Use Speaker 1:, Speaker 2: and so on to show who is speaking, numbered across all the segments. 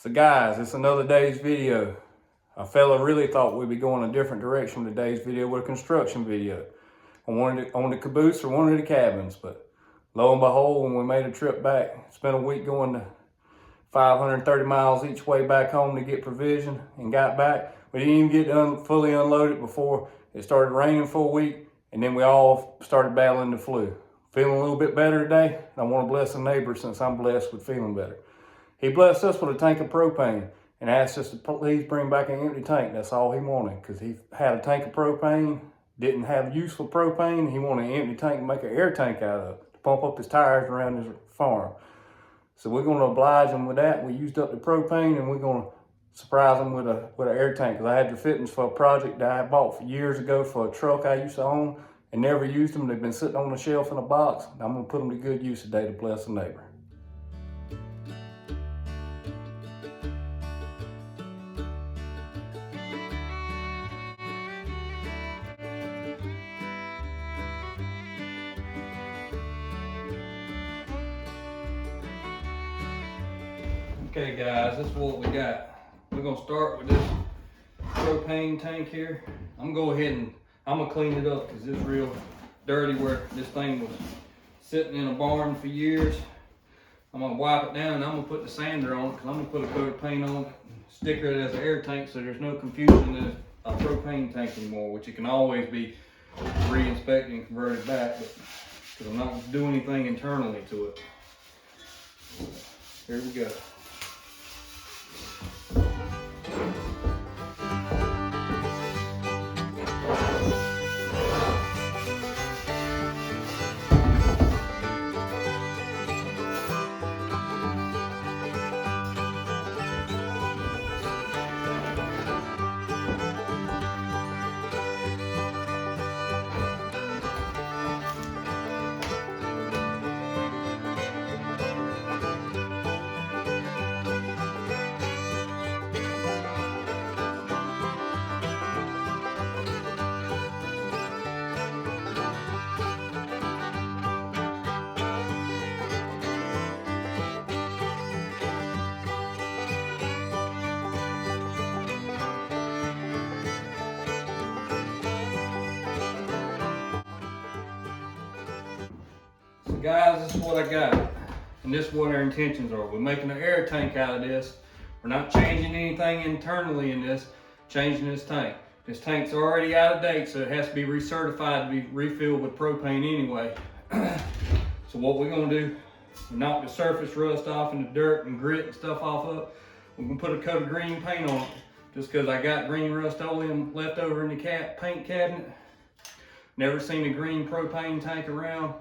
Speaker 1: So guys, it's another day's video. A fella really thought we'd be going a different direction with today's video, with a construction video on the caboose or one of the cabins. But lo and behold, when we made a trip back, spent a week going to 530 miles each way back home to get provision and got back. We didn't even get fully unloaded before it started raining for a week, and then we all started battling the flu. Feeling a little bit better today, and I want to bless the neighbor since I'm blessed with feeling better. He blessed us with a tank of propane and asked us to please bring back an empty tank. That's all he wanted, because he had a tank of propane, didn't have use for propane. He wanted an empty tank to make an air tank out of, to pump up his tires around his farm. So we're going to oblige him with that. We used up the propane, and we're going to surprise him with an air tank, because I had the fittings for a project that I bought years ago for a truck I used to own and never used them. They've been sitting on the shelf in a box. I'm going to put them to good use today to bless the neighbor. Okay guys, this is what we got. We're gonna start with this propane tank here. I'm gonna go ahead and I'm gonna clean it up because it's real dirty where this thing was sitting in a barn for years. I'm gonna wipe it down and I'm gonna put the sander on it because I'm gonna put a coat of paint on it, sticker it as an air tank so there's no confusion that it's a propane tank anymore, which it can always be re-inspected and converted back, but because I'm not gonna do anything internally to it. Here we go. So guys, this is what I got, and this is what our intentions are. We're making an air tank out of this. We're not changing anything internally in this, changing this tank. This tank's already out of date, so it has to be recertified to be refilled with propane anyway. So what we're gonna do, we knock the surface rust off and the dirt and grit and stuff off of. We're gonna put a coat of green paint on it, just because I got green Rust-Oleum left over in the paint cabinet. Never seen a green propane tank around.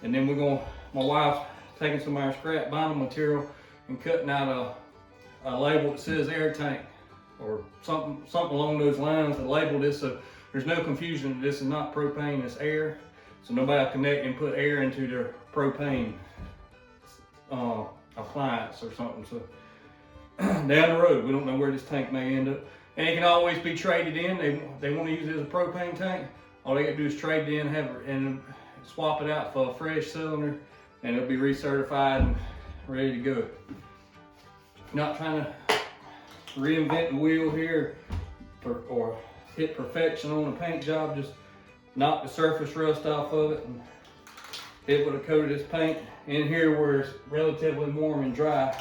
Speaker 1: And then my wife's taking some of our scrap vinyl material and cutting out a label that says air tank or something along those lines to label this so there's no confusion. This is not propane, it's air. So nobody will connect and put air into their propane appliance or something. So down the road, we don't know where this tank may end up. And it can always be traded in. They want to use it as a propane tank. All they got to do is trade it in, and swap it out for a fresh cylinder, and it'll be recertified and ready to go. Not trying to reinvent the wheel here or hit perfection on the paint job, just knock the surface rust off of it and hit with a coat of this paint in here where it's relatively warm and dry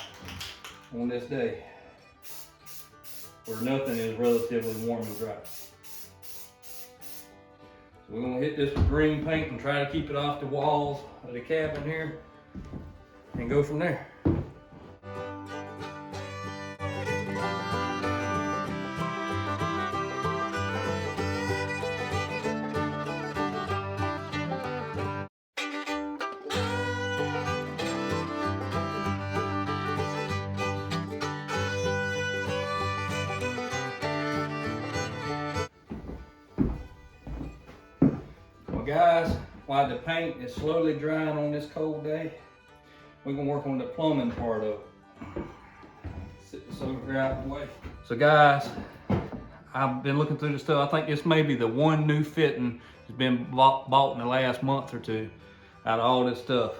Speaker 1: on this day, where nothing is relatively warm and dry. We're gonna hit this with green paint and try to keep it off the walls of the cabin here and go from there. Guys, while the paint is slowly drying on this cold day, we're gonna work on the plumbing part of it. Sit this over out of the way. So guys, I've been looking through the stuff. I think this may be the one new fitting that's been bought in the last month or two out of all this stuff.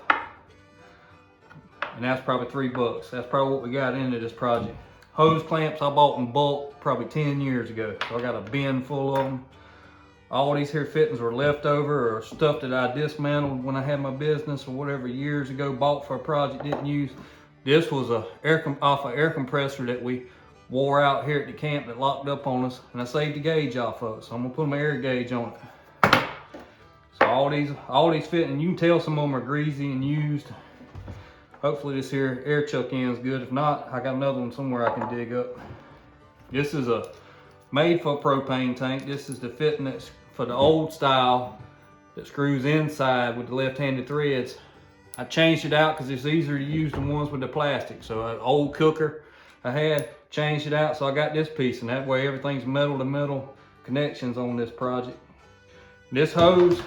Speaker 1: and that's probably $3. That's probably what we got into this project. Hose clamps I bought in bulk probably 10 years ago. So I got a bin full of them. All these here fittings were leftover or stuff that I dismantled when I had my business or whatever years ago, bought for a project, didn't use. This was off an air compressor that we wore out here at the camp that locked up on us, and I saved the gauge off of it. So I'm gonna put my air gauge on it. So all these fittings, you can tell some of them are greasy and used. Hopefully this here air chuck end's good. If not, I got another one somewhere I can dig up. This is a made for a propane tank. This is the fitting that's for the old style that screws inside with the left-handed threads. I changed it out because it's easier to use than ones with the plastic. So an old cooker I had, changed it out, so I got this piece, and that way everything's metal to metal connections on this project. This hose,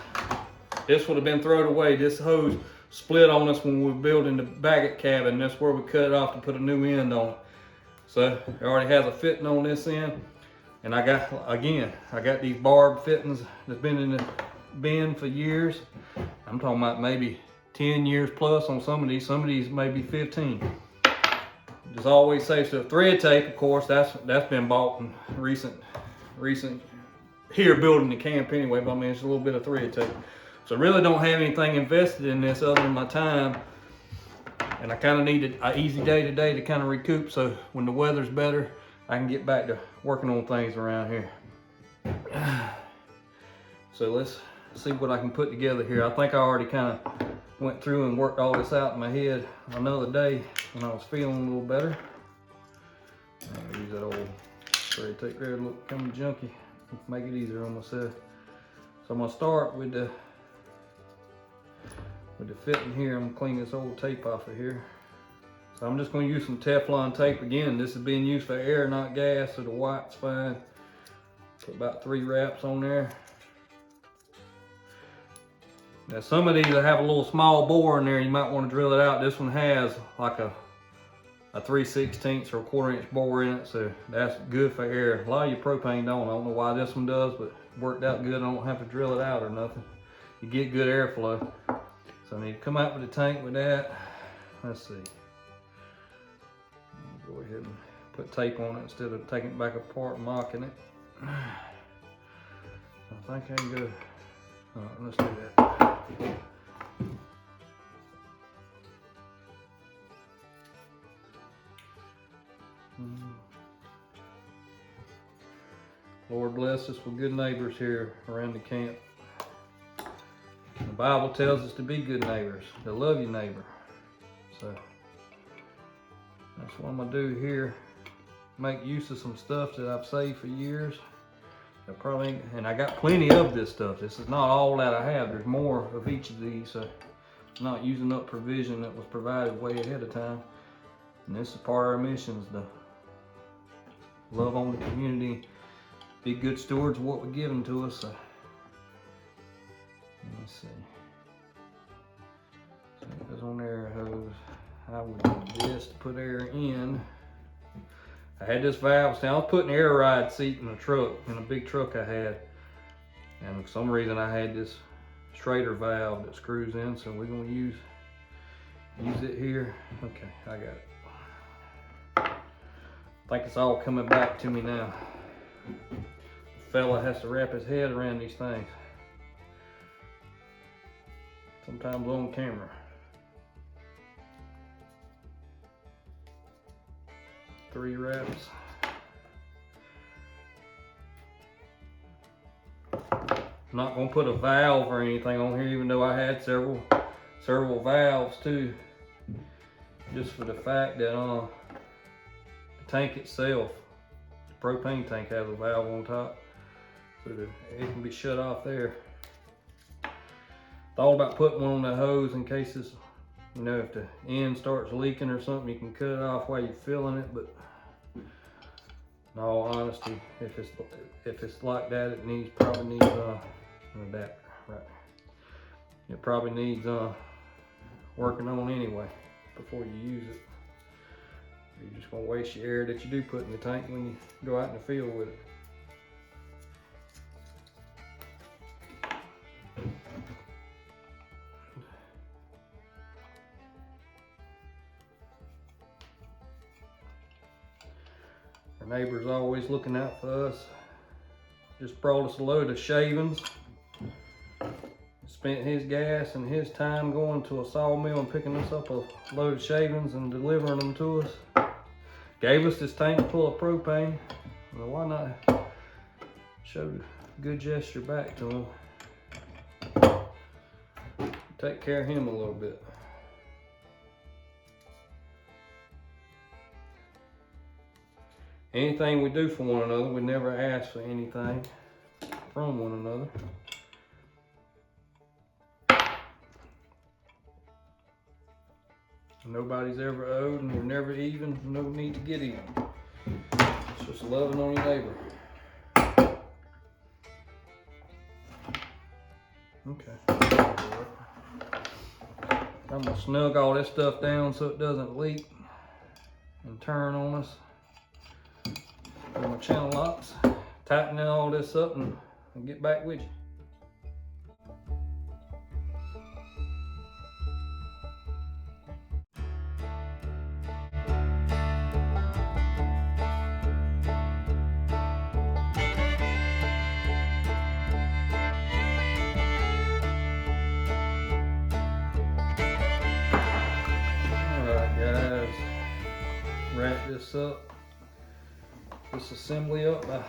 Speaker 1: this would have been thrown away. This hose split on us when we were building the baggage cabin. That's where we cut it off to put a new end on it. So it already has a fitting on this end. And I got these barb fittings that's been in the bin for years. I'm talking about maybe 10 years plus on some of these maybe 15. Just always safe stuff. Thread tape, of course, that's been bought in recent here building the camp anyway, but I mean, it's a little bit of thread tape. So I really don't have anything invested in this other than my time. And I kind of need an easy day today to kind of recoup, so when the weather's better, I can get back to working on things around here. So let's see what I can put together here. I think I already kind of went through and worked all this out in my head another day when I was feeling a little better. I'm gonna use that old thread tape there, look kind of junky. Make it easier on myself. So I'm gonna start with the fitting here. I'm gonna clean this old tape off of here. So I'm just gonna use some Teflon tape again. This is being used for air, not gas, so the white's fine. Put about 3 wraps on there. Now some of these will have a little small bore in there. You might want to drill it out. This one has like a 3/16 or a 1/4 inch bore in it, so that's good for air. A lot of your propane don't. I don't know why this one does, but it worked out good. I don't have to drill it out or nothing. You get good airflow. So I need to come out with the tank with that. Let's see. Go ahead and put tape on it instead of taking it back apart and mocking it. I think I can go. All right, let's do that. Lord bless us with good neighbors here around the camp. The Bible tells us to be good neighbors, to love your neighbor. So that's what I'm gonna do here. Make use of some stuff that I've saved for years. And I got plenty of this stuff. This is not all that I have. There's more of each of these. So I'm not using up provision that was provided way ahead of time. And this is part of our missions, to love on the community, be good stewards of what we're given to us. So let's see. So it goes on there, hose. I would do this to put air in. I had this valve stand. I was putting an air ride seat in a truck, in a big truck I had. And for some reason I had this Schrader valve that screws in, so we're gonna use it here. Okay, I got it. I think it's all coming back to me now. The fella has to wrap his head around these things. Sometimes on camera. 3 wraps. I'm not gonna put a valve or anything on here, even though I had several valves too. Just for the fact that the tank itself, the propane tank, has a valve on top, so that it can be shut off there. Thought about putting one on the hose in case this, you know, if the end starts leaking or something, you can cut it off while you're filling it. But in all honesty, if it's like that, it probably needs an adapter, right? It probably needs working on anyway before you use it. You're just gonna waste your air that you do put in the tank when you go out in the field with it. neighbor's always looking out for us. Just brought us a load of shavings. Spent his gas and his time going to a sawmill and picking us up a load of shavings and delivering them to us. Gave us this tank full of propane. Well, why not show a good gesture back to him? Take care of him a little bit. Anything we do for one another, we never ask for anything from one another. Nobody's ever owed and we're never even, no need to get even. It's just loving on your neighbor. Okay. I'm gonna snug all this stuff down so it doesn't leak and turn on us. With my channel locks, tighten all this up and get back with you. Wrap this up, this assembly up by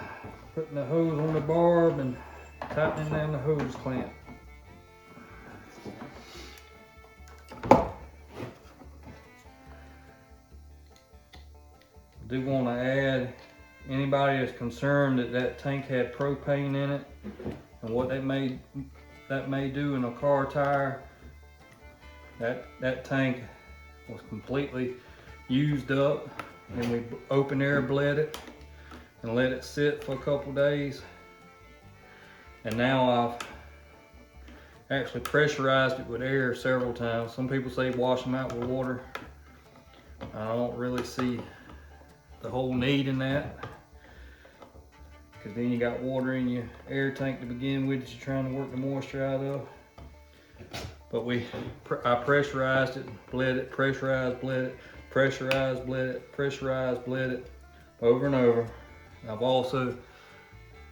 Speaker 1: putting the hose on the barb and tightening down the hose clamp. I do want to add, anybody that's concerned that that tank had propane in it and what that may do in a car tire, that tank was completely used up, and we open air bled it and let it sit for a couple days. And now I've actually pressurized it with air several times. Some people say wash them out with water. I don't really see the whole need in that, because then you got water in your air tank to begin with that you're trying to work the moisture out of. But I pressurized it, bled it, pressurized, bled it, pressurized, bled it, pressurized, bled it, over and over. I've also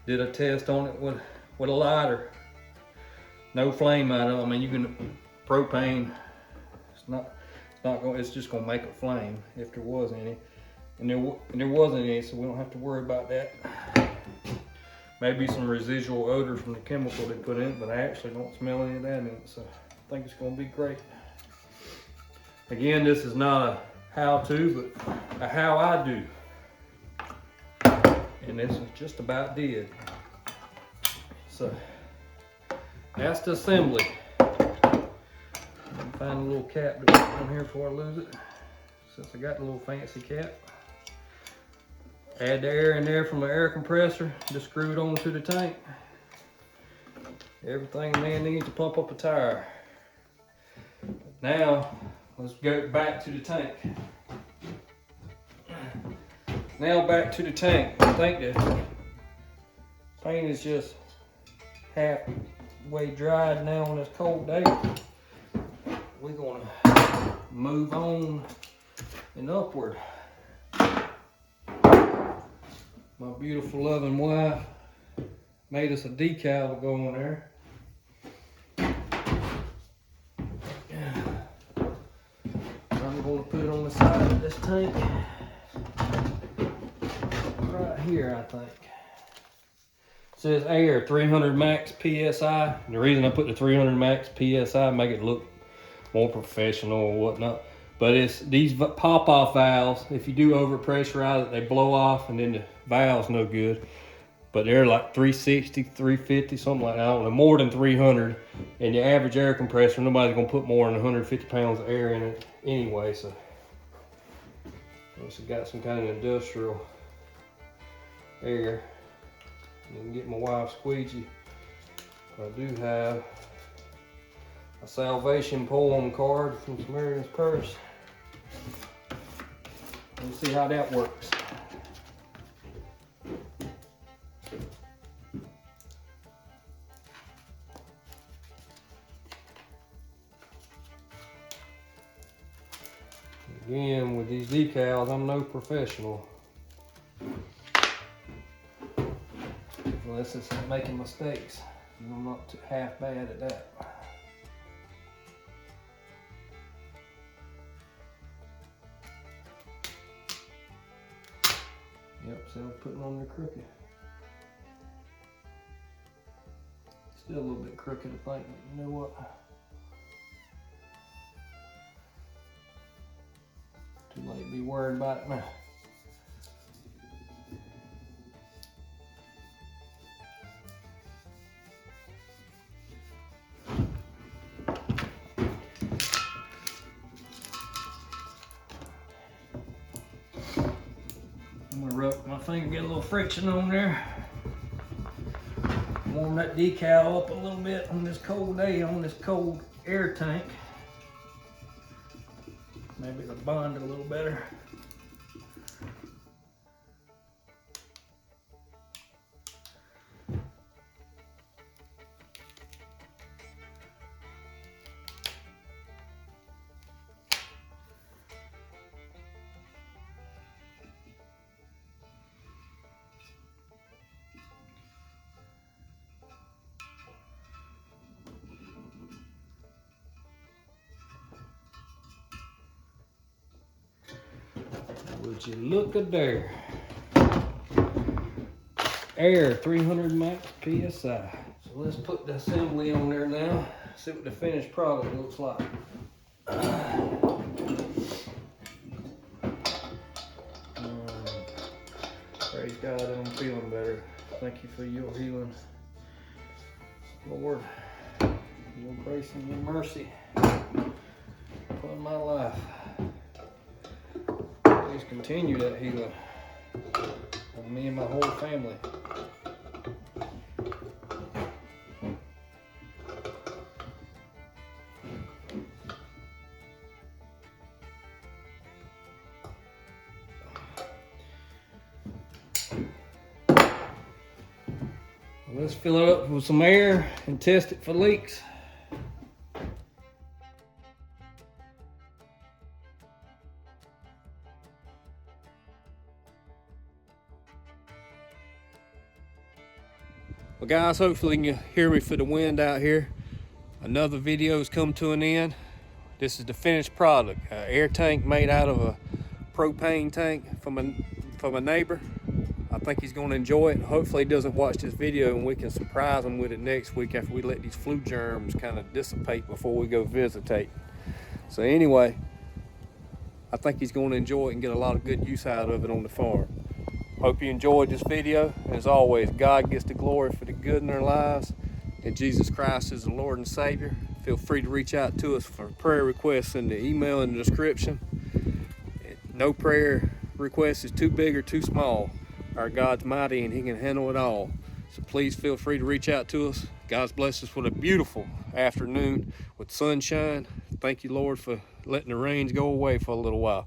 Speaker 1: did a test on it with a lighter. No flame out of it. I mean, you can, propane, it's just gonna make a flame if there was any. And there wasn't any, so we don't have to worry about that. Maybe some residual odor from the chemical they put in it, but I actually don't smell any of that in it, so I think it's gonna be great. Again, this is not a how-to, but a how I do. And this is just about did. So that's the assembly. Find a little cap to put on here before I lose it. Since I got the little fancy cap. Add the air in there from the air compressor, just screw it onto the tank. Everything a man needs to pump up a tire. Now, let's go back to the tank. Now back to the tank. I think the paint is just halfway dried now on this cold day. We're gonna move on and upward. My beautiful loving wife made us a decal to go on there. I'm going to put it on the side of this tank. Right here, I think. It says air, 300 max PSI. And the reason I put the 300 max PSI, make it look more professional or whatnot. But it's these pop-off valves, if you do over-pressurize it, they blow off and then the valve's no good. But they're like 360, 350, something like that. I don't know, more than 300. And your average air compressor, nobody's gonna put more than 150 pounds of air in it anyway, so. Unless you got some kind of industrial air. You can get my wife's squeegee. I do have a Salvation Poem card from Samaritan's Purse. Let's see how that works. Again, with these decals, I'm no professional. unless it's making mistakes. I'm not half bad at that. Yep, so putting on there crooked. Still a little bit crooked, I think, but you know what? Too late to be worried about it now. I'm gonna rub my finger, get a little friction on there. Warm that decal up a little bit on this cold day, on this cold air tank. Maybe it'll bond a little better. Would you look at there? Air 300 max PSI. So let's put the assembly on there now. See what the finished product looks like. Praise God, I'm feeling better. Thank you for your healing, Lord. Your grace and your mercy upon my life. Please continue that healing on me and my whole family. Let's fill it up with some air and test it for leaks. Well guys, hopefully you can hear me for the wind out here. Another video has come to an end. This is the finished product. An air tank made out of a propane tank from a neighbor. I think he's going to enjoy it. Hopefully he doesn't watch this video and we can surprise him with it next week after we let these flu germs kind of dissipate before we go visitate. So anyway, I think he's going to enjoy it and get a lot of good use out of it on the farm. Hope you enjoyed this video. As always, God gets the glory for the good in their lives, and Jesus Christ is the Lord and Savior. Feel free to reach out to us for prayer requests in the email in the description. No prayer request is too big or too small. Our God's mighty and He can handle it all. So please feel free to reach out to us. God's blessed us with a beautiful afternoon with sunshine. Thank you, Lord, for letting the rains go away for a little while.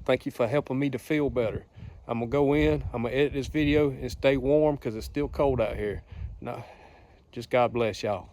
Speaker 1: Thank you for helping me to feel better. I'm gonna go in, I'm gonna edit this video and stay warm because it's still cold out here. No, just God bless y'all.